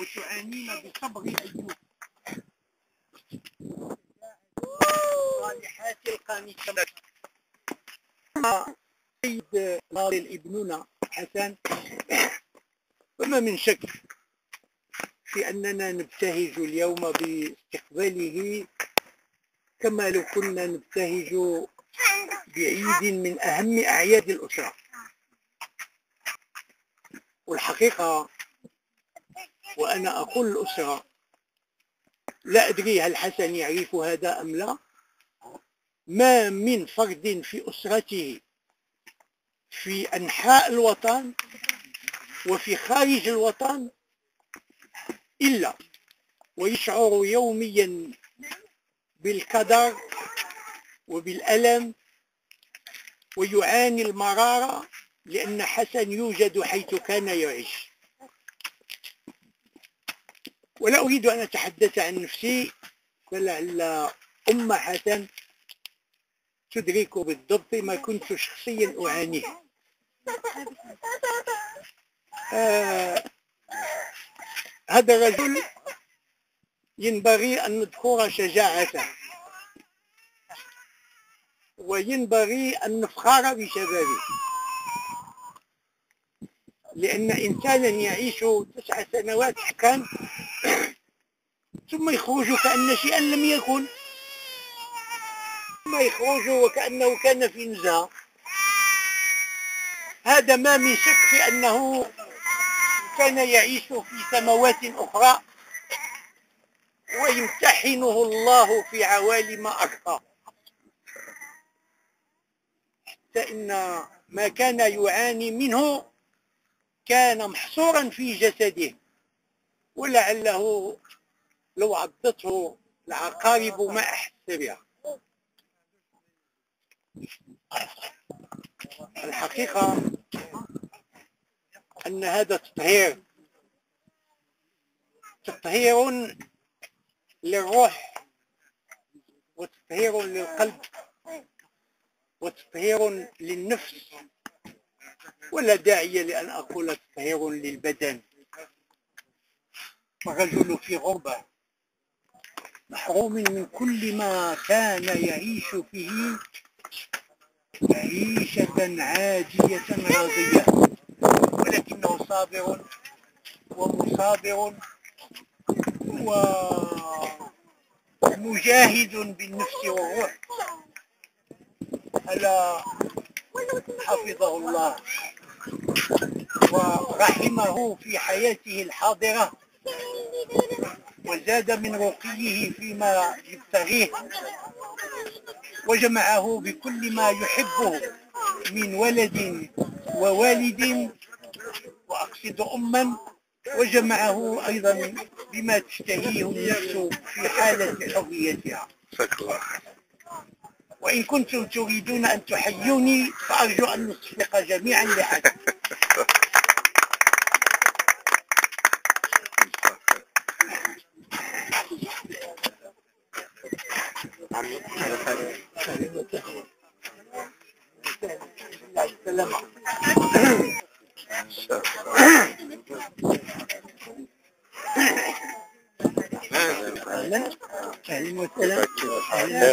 وتعانين بصبر أيوب. صالحات القانتات. سيد ناصر ابننا حسن، وما من شك في أننا نبتهج اليوم باستقباله كما لو كنا نبتهج بعيد من أهم أعياد الأسرة. والحقيقة وأنا أقول الأسرة، لا أدري هل حسن يعرف هذا أم لا، ما من فرد في أسرته في أنحاء الوطن وفي خارج الوطن إلا ويشعر يوميا بالقدر وبالألم ويعاني المرارة لأن حسن يوجد حيث كان يعيش. ولا أريد أن أتحدث عن نفسي، فلعل أم حسن تدرك بالضبط ما كنت شخصيا أعانيه. هذا الرجل ينبغي أن نذكر شجاعته، وينبغي أن نفخر بشبابه، لأن إنسانا يعيش 9 سنوات حكام ثم يخرج كأن شيئا لم يكن، ثم يخرج وكأنه كان في نزهة. هذا ما من شك في أنه كان يعيش في سماوات أخرى ويمتحنه الله في عوالم أخرى، حتى إن ما كان يعاني منه كان محصورا في جسده، ولعله لو عضته العقارب ما أحس بها. الحقيقة أن هذا تطهير للروح وتطهير للقلب وتطهير للنفس، ولا داعي لأن أقول تطهير للبدن. الرجل في غربة محروم من كل ما كان يعيش فيه عيشة عادية راضية، ولكنه صابر ومصابر ومجاهد بالنفس والروح. ألا حفظه الله ورحمه في حياته الحاضرة، وزاد من رقيه فيما يبتغيه، وجمعه بكل ما يحبه من ولد ووالد، وأقصد أما، وجمعه أيضا بما تشتهيه النفس في حالة حريتها. وإن كنتم تريدون أن تحيوني فأرجو أن نصفق جميعا لحسن. أهلا وسهلا. أهلا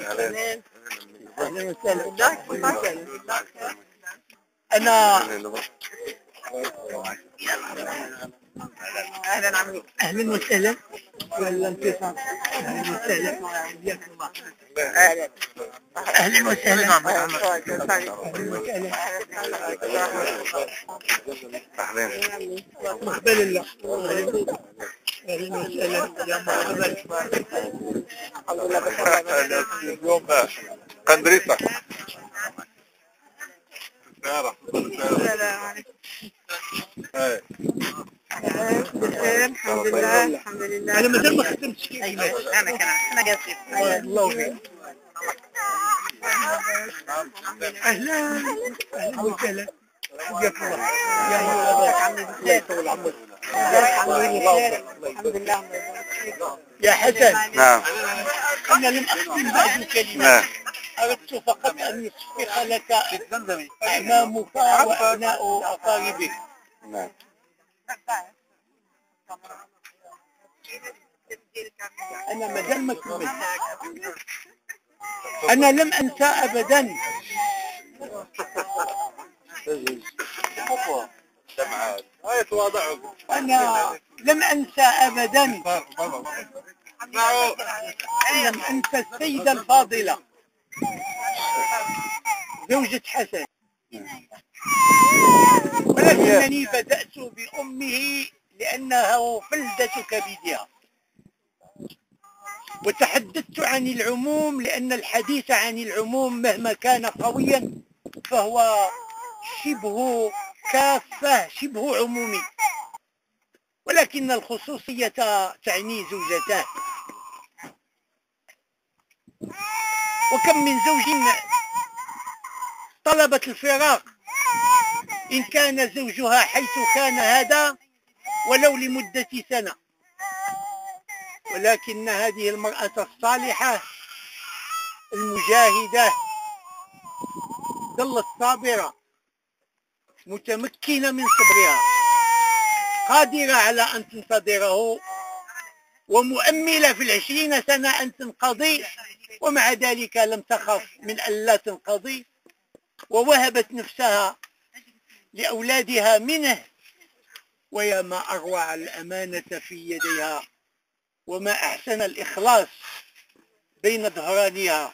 وسهلا. أهلا وسهلا. أنا أهلا عمي. أهلا وسهلا. ولا انتصار. أهلا وسهلا. حياك الله. أهلا. أهلا وسهلا. مرحبا لله. أهلا وسهلا يا مرحبا. الحمد لله بخير. اليوم قندريسة. السلام عليكم. بخير الحمد لله. الحمد لله. أنا مازال ما ختمتش كلمات. أنا قاصد. الله يبارك. أهلا وسهلا. حياك الله. يا مرحبا. الله يطول عمرك. الحمد لله. يا حسن. نعم. أنا لم أختم بعد الكلمات. أردت فقط أن يصفق لك أمامك وأبناء أقاربك. نعم. أنا مازال ما كملت. أنا لم أنسى أبدا. أنا لم أنسى أبدا. لم أنسى السيدة الفاضلة زوجة حسن، ولكنني بدأت بأمه لأنها فلذة كبدها، وتحدثت عن العموم لأن الحديث عن العموم مهما كان قويا فهو شبه كافة، شبه عمومي، ولكن الخصوصية تعني زوجتان. وكم من زوج طلبت الفراق إن كان زوجها حيث كان هذا ولو لمدة سنة، ولكن هذه المرأة الصالحة المجاهدة ظلت صابرة متمكنة من صبرها، قادرة على أن تنتظره، ومؤملة في 20 سنة أن تنقضي، ومع ذلك لم تخف من أن لا تنقضي، ووهبت نفسها لأولادها منه. ويا ما أروع الأمانة في يديها، وما أحسن الإخلاص بين ظهرانها.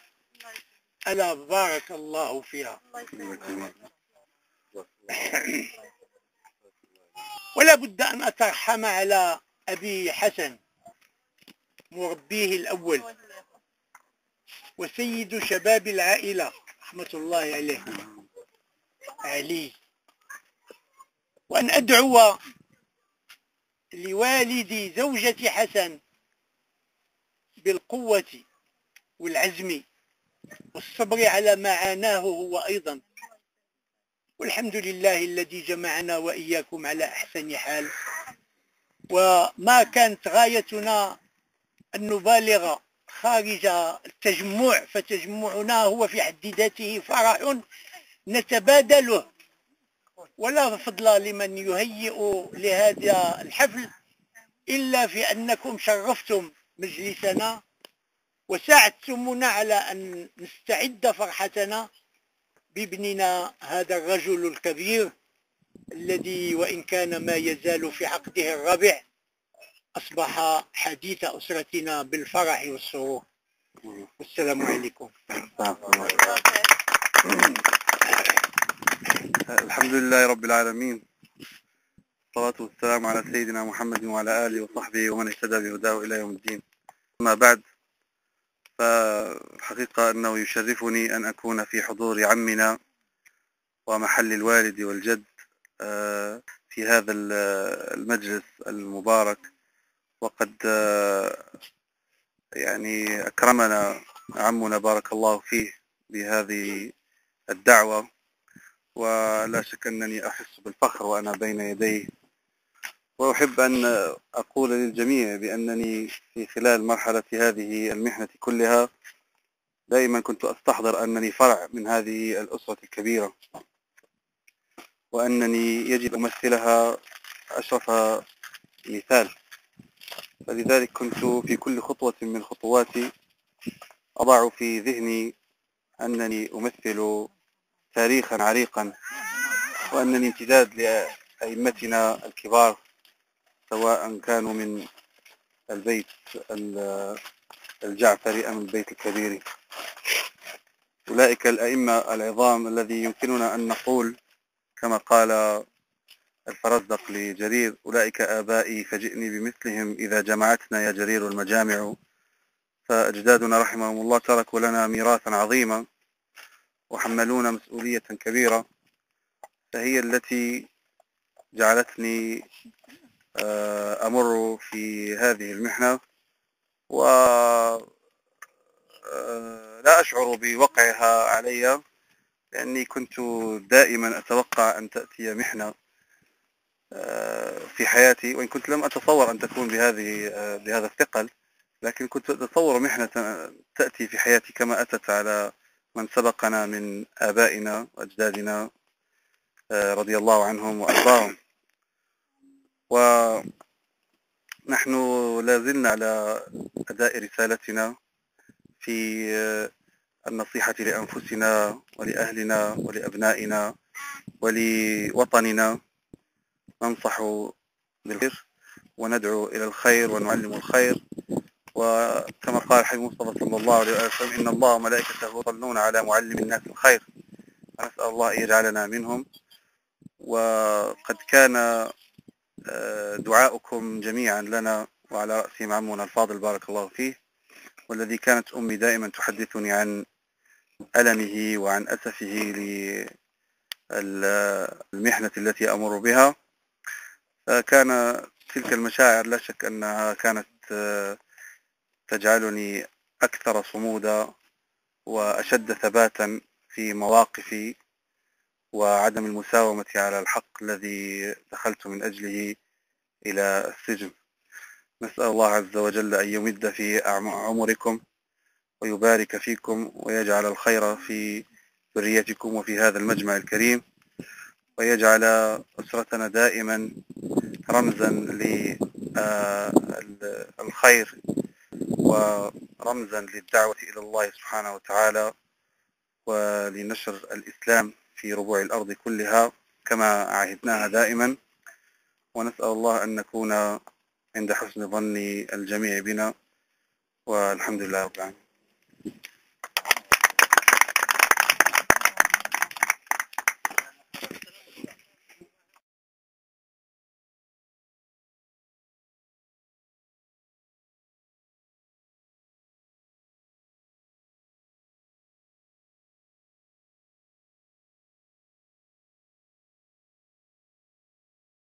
ألا بارك الله فيها. ولا بد أن أترحم على أبي حسن مربيه الأول وسيد شباب العائلة رحمة الله عليه علي، وأن أدعو لوالد زوجة حسن بالقوة والعزم والصبر على ما عاناه هو أيضا، والحمد لله الذي جمعنا وإياكم على أحسن حال. وما كانت غايتنا أن نبالغ خارج التجمع، فتجمعنا هو في حد ذاته فرح نتبادله، ولا فضل لمن يهيئ لهذا الحفل إلا في أنكم شرفتم مجلسنا وساعدتمونا على أن نستعد فرحتنا بابننا هذا الرجل الكبير الذي وإن كان ما يزال في عقده الرابع أصبح حديث أسرتنا بالفرح والسرور. والسلام عليكم. الحمد لله رب العالمين، الصلاة والسلام على سيدنا محمد وعلى آله وصحبه ومن اهتدى بهداه إلى يوم الدين. أما بعد، فالحقيقة أنه يشرفني أن أكون في حضور عمنا ومحل الوالد والجد في هذا المجلس المبارك، وقد يعني أكرمنا عمنا بارك الله فيه بهذه الدعوة، ولا شك أنني أحس بالفخر وأنا بين يديه. وأحب أن أقول للجميع بأنني في خلال مرحلة هذه المحنة كلها دائما كنت أستحضر أنني فرع من هذه الأسرة الكبيرة، وأنني يجب أمثلها أشرف مثال. فلذلك كنت في كل خطوة من خطواتي أضع في ذهني أنني أمثل تاريخا عريقا، وأنني امتداد لأئمتنا الكبار سواء كانوا من البيت الجعفري أم البيت الكبيري. أولئك الأئمة العظام الذي يمكننا أن نقول كما قال الفرزدق لجرير: أولئك آبائي فجئني بمثلهم إذا جمعتنا يا جرير المجامع. فأجدادنا رحمهم الله تركوا لنا ميراثا عظيما وحملونا مسؤولية كبيرة، فهي التي جعلتني أمر في هذه المحنة، ولا أشعر بوقعها علي، لأني كنت دائما أتوقع أن تأتي محنة في حياتي، وإن كنت لم أتصور أن تكون بهذا الثقل، لكن كنت أتصور محنة تأتي في حياتي كما أتت على من سبقنا من آبائنا وأجدادنا رضي الله عنهم وأرضاهم. نحن لازلنا على أداء رسالتنا في النصيحة لأنفسنا ولأهلنا ولأبنائنا ولوطننا. ننصح بالخير وندعو إلى الخير ونعلم الخير، وكما قال الحبيب المصطفى صلى الله عليه وسلم: إن الله وملائكته يصلون على معلم الناس الخير. نسأل الله أن يجعلنا منهم. وقد كان دعاؤكم جميعا لنا، وعلى رأسهم عمنا الفاضل بارك الله فيه، والذي كانت أمي دائما تحدثني عن ألمه وعن أسفه للمحنة التي أمر بها. فكان تلك المشاعر لا شك أنها كانت تجعلني أكثر صمودا وأشد ثباتا في مواقفي وعدم المساومة على الحق الذي دخلت من أجله إلى السجن. نسأل الله عز وجل أن يمد في عمركم ويبارك فيكم ويجعل الخير في ذريتكم وفي هذا المجمع الكريم، ويجعل أسرتنا دائما رمزا للخير ورمزا للدعوة إلى الله سبحانه وتعالى ولنشر الإسلام في ربوع الأرض كلها كما عهدناها دائما. ونسأل الله أن نكون عند حسن ظن الجميع بنا، والحمد لله رب العالمين.